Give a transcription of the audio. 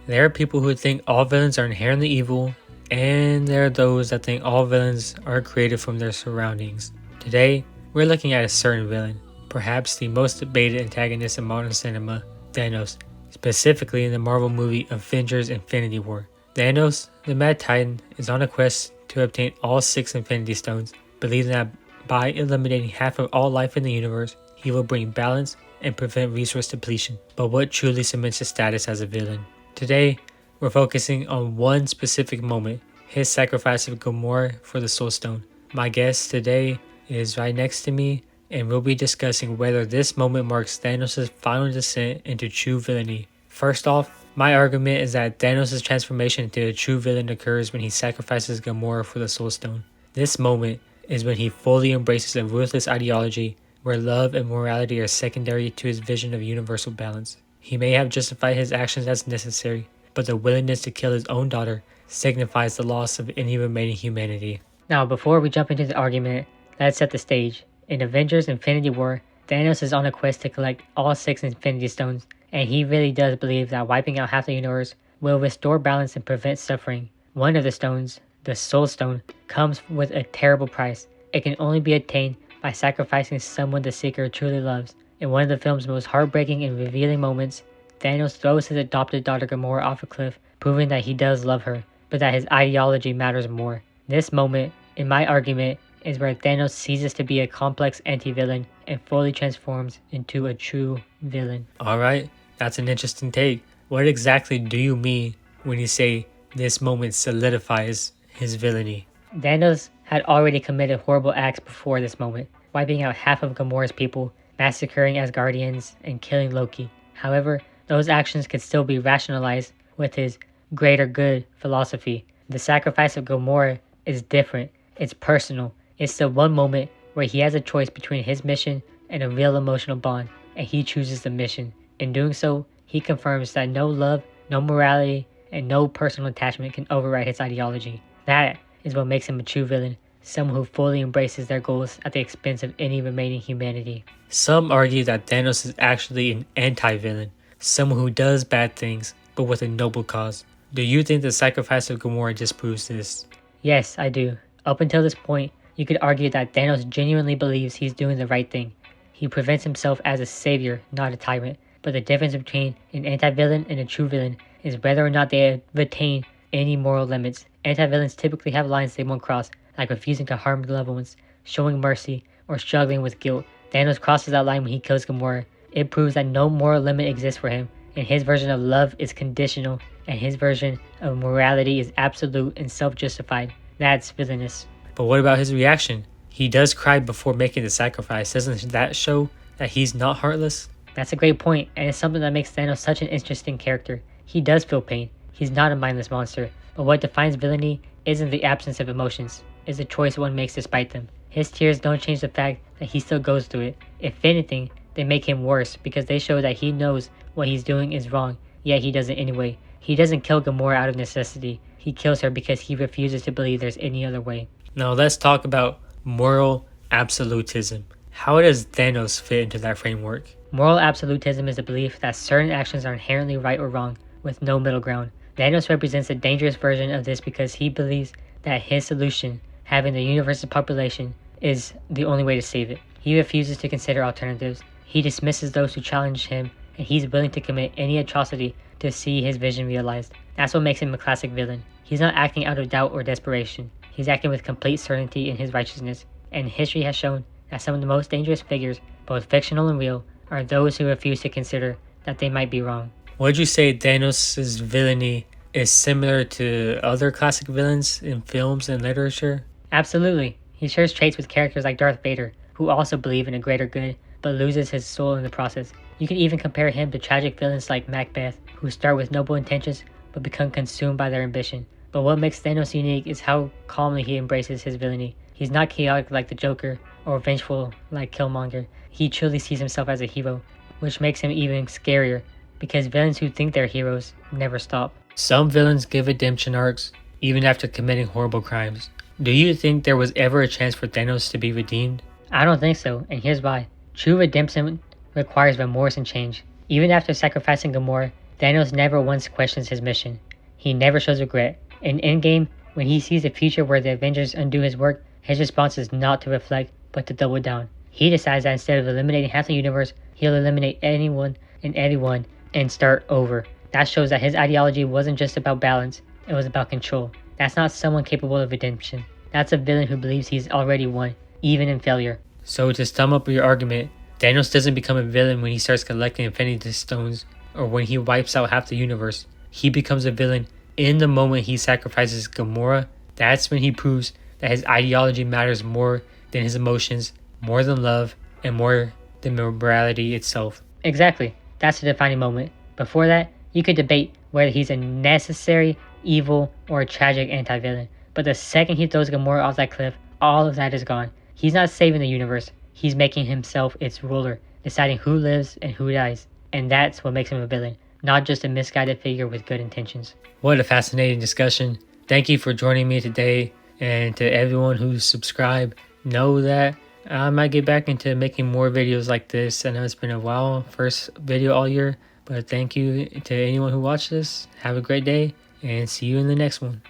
There are people who think all villains are inherently evil, and there are those that think all villains are created from their surroundings. Today, we're looking at a certain villain, perhaps the most debated antagonist in modern cinema, Thanos, specifically in the Marvel movie Avengers Infinity War. Thanos, the Mad Titan, is on a quest to obtain all 6 Infinity Stones, believing that by eliminating half of all life in the universe, he will bring balance and prevent resource depletion. But what truly cements his status as a villain? Today, we're focusing on one specific moment, his sacrifice of Gamora for the Soul Stone. My guest today is right next to me, and we'll be discussing whether this moment marks Thanos' final descent into true villainy. First off, my argument is that Thanos' transformation into a true villain occurs when he sacrifices Gamora for the Soul Stone. This moment is when he fully embraces a ruthless ideology where love and morality are secondary to his vision of universal balance. He may have justified his actions as necessary, but the willingness to kill his own daughter signifies the loss of any remaining humanity. Now, before we jump into the argument, let's set the stage. In Avengers Infinity War, Thanos is on a quest to collect all 6 Infinity Stones, and he really does believe that wiping out half the universe will restore balance and prevent suffering. One of the stones, the Soul Stone, comes with a terrible price. It can only be obtained by sacrificing someone the seeker truly loves. In one of the film's most heartbreaking and revealing moments, Thanos throws his adopted daughter Gamora off a cliff, proving that he does love her, but that his ideology matters more. This moment, in my argument, is where Thanos ceases to be a complex anti-villain and fully transforms into a true villain. Alright, that's an interesting take. What exactly do you mean when you say this moment solidifies his villainy? Thanos had already committed horrible acts before this moment, wiping out half of Gamora's people, massacring Asgardians, and killing Loki. However, those actions could still be rationalized with his greater good philosophy. The sacrifice of Gamora is different. It's personal. It's the one moment where he has a choice between his mission and a real emotional bond, and he chooses the mission. In doing so, he confirms that no love, no morality, and no personal attachment can override his ideology. That is what makes him a true villain, someone who fully embraces their goals at the expense of any remaining humanity. Some argue that Thanos is actually an anti-villain, someone who does bad things, but with a noble cause. Do you think the sacrifice of Gamora disproves this? Yes, I do. Up until this point, you could argue that Thanos genuinely believes he's doing the right thing. He presents himself as a savior, not a tyrant. But the difference between an anti-villain and a true villain is whether or not they retain any moral limits. Anti-villains typically have lines they won't cross, like refusing to harm loved ones, showing mercy, or struggling with guilt. Thanos crosses that line when he kills Gamora. It proves that no moral limit exists for him, and his version of love is conditional, and his version of morality is absolute and self-justified. That's villainous. But what about his reaction? He does cry before making the sacrifice. Doesn't that show that he's not heartless? That's a great point, and it's something that makes Thanos such an interesting character. He does feel pain. He's not a mindless monster. But what defines villainy isn't the absence of emotions. It's the choice one makes despite them. His tears don't change the fact that he still goes through it. If anything, they make him worse because they show that he knows what he's doing is wrong, yet he does it anyway. He doesn't kill Gamora out of necessity. He kills her because he refuses to believe there's any other way. Now let's talk about moral absolutism. How does Thanos fit into that framework? Moral absolutism is the belief that certain actions are inherently right or wrong, with no middle ground. Thanos represents a dangerous version of this because he believes that his solution, having the universe's population, is the only way to save it. He refuses to consider alternatives. He dismisses those who challenge him, and he's willing to commit any atrocity to see his vision realized. That's what makes him a classic villain. He's not acting out of doubt or desperation. He's acting with complete certainty in his righteousness, and history has shown that some of the most dangerous figures, both fictional and real, are those who refuse to consider that they might be wrong. Would you say Thanos' villainy is similar to other classic villains in films and literature? Absolutely. He shares traits with characters like Darth Vader, who also believe in a greater good, but loses his soul in the process. You could even compare him to tragic villains like Macbeth, who start with noble intentions, but become consumed by their ambition. But what makes Thanos unique is how calmly he embraces his villainy. He's not chaotic like the Joker, or vengeful like Killmonger. He truly sees himself as a hero, which makes him even scarier, because villains who think they're heroes never stop. Some villains give redemption arcs, even after committing horrible crimes. Do you think there was ever a chance for Thanos to be redeemed? I don't think so, and here's why. True redemption requires remorse and change. Even after sacrificing Gamora, Thanos never once questions his mission. He never shows regret. In Endgame, when he sees a future where the Avengers undo his work, his response is not to reflect, but to double down. He decides that instead of eliminating half the universe, he'll eliminate anyone and everyone and start over. That shows that his ideology wasn't just about balance, it was about control. That's not someone capable of redemption. That's a villain who believes he's already won, even in failure. So to sum up your argument, Thanos doesn't become a villain when he starts collecting Infinity Stones or when he wipes out half the universe. He becomes a villain in the moment he sacrifices Gamora. That's when he proves that his ideology matters more than his emotions, more than love, and more than morality itself. Exactly. That's the defining moment. Before that, you could debate whether he's a necessary evil or a tragic anti-villain. But the second he throws Gamora off that cliff, all of that is gone. He's not saving the universe. He's making himself its ruler, deciding who lives and who dies. And that's what makes him a villain, not just a misguided figure with good intentions. What a fascinating discussion. Thank you for joining me today. And to everyone who's subscribed, know that I might get back into making more videos like this. I know it's been a while, first video all year. But thank you to anyone who watched this. Have a great day and see you in the next one.